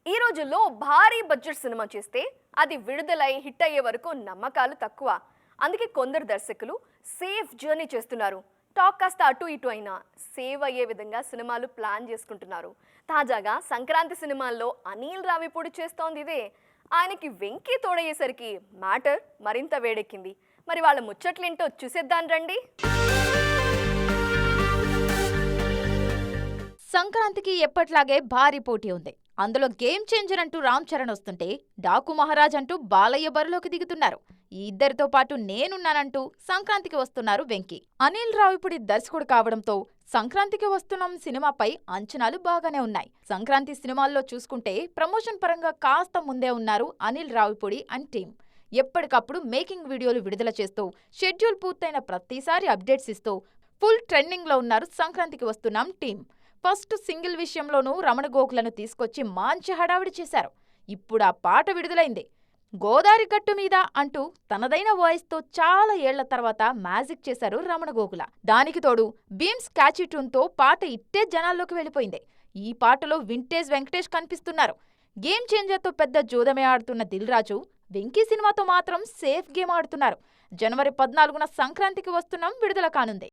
ఈ రోజుల్లో భారీ బడ్జెట్ సినిమా చేస్తే అది విడుదలై హిట్ అయ్యే వరకు నమ్మకాలు తక్కువ. అందుకే కొందరు దర్శకులు సేఫ్ జర్నీ చేస్తున్నారు. టాక్ కాస్త అటు ఇటు అయినా సేవ్ అయ్యే విధంగా సినిమాలు ప్లాన్ చేసుకుంటున్నారు. తాజాగా సంక్రాంతి సినిమాల్లో అనిల్ రావిపూడి చేస్తోంది ఇదే. ఆయనకి వెంకీ తోడయ్యేసరికి మ్యాటర్ మరింత వేడెక్కింది. మరి వాళ్ళ ముచ్చట్లేంటో చూసేద్దాం రండి. సంక్రాంతికి ఎప్పట్లాగే భారీ పోటీ ఉంది. అందులో గేమ్ చేంజర్ అంటూ రామ్ చరణ్ వస్తుంటే, డాకు మహారాజ్ అంటూ బాలయ్య బరిలోకి దిగుతున్నారు. ఈ ఇద్దరితో పాటు నేనున్నానంటూ సంక్రాంతికి వస్తున్నారు వెంకీ. అనిల్ రావిపూడి దర్శకుడు కావడంతో సంక్రాంతికి వస్తున్నాం సినిమాపై అంచనాలు బాగానే ఉన్నాయి. సంక్రాంతి సినిమాల్లో చూసుకుంటే ప్రమోషన్ పరంగా కాస్త ముందే ఉన్నారు అనిల్ రావిపూడి అండ్ టీం. ఎప్పటికప్పుడు మేకింగ్ వీడియోలు విడుదల చేస్తూ, షెడ్యూల్ పూర్తయిన ప్రతిసారి అప్డేట్స్ ఇస్తూ ఫుల్ ట్రెండింగ్లో ఉన్నారు సంక్రాంతికి వస్తున్నాం టీం. ఫస్ట్ సింగిల్ విషయంలోనూ రమణ గోకులను తీసుకొచ్చి మంచి హడావిడి చేశారు. ఇప్పుడు ఆ పాట విడుదలైంది. గోదారి గట్టు మీద అంటూ తనదైన వాయిస్తో చాలా ఏళ్ల తర్వాత మ్యాజిక్ చేశారు రమణ గోకుల. దానికి తోడు బీమ్స్ క్యాచీ ట్యూన్తో పాట ఇట్టే జనాల్లోకి వెళ్ళిపోయింది. ఈ పాటలో వింటేజ్ వెంకటేష్ కనిపిస్తున్నారు. గేమ్ చేంజర్తో పెద్ద జూదమే ఆడుతున్న దిల్ రాజు వెంకీ సినిమాతో మాత్రం సేఫ్ గేమ్ ఆడుతున్నారు. జనవరి 14న సంక్రాంతికి వస్తున్నాం విడుదల కానుంది.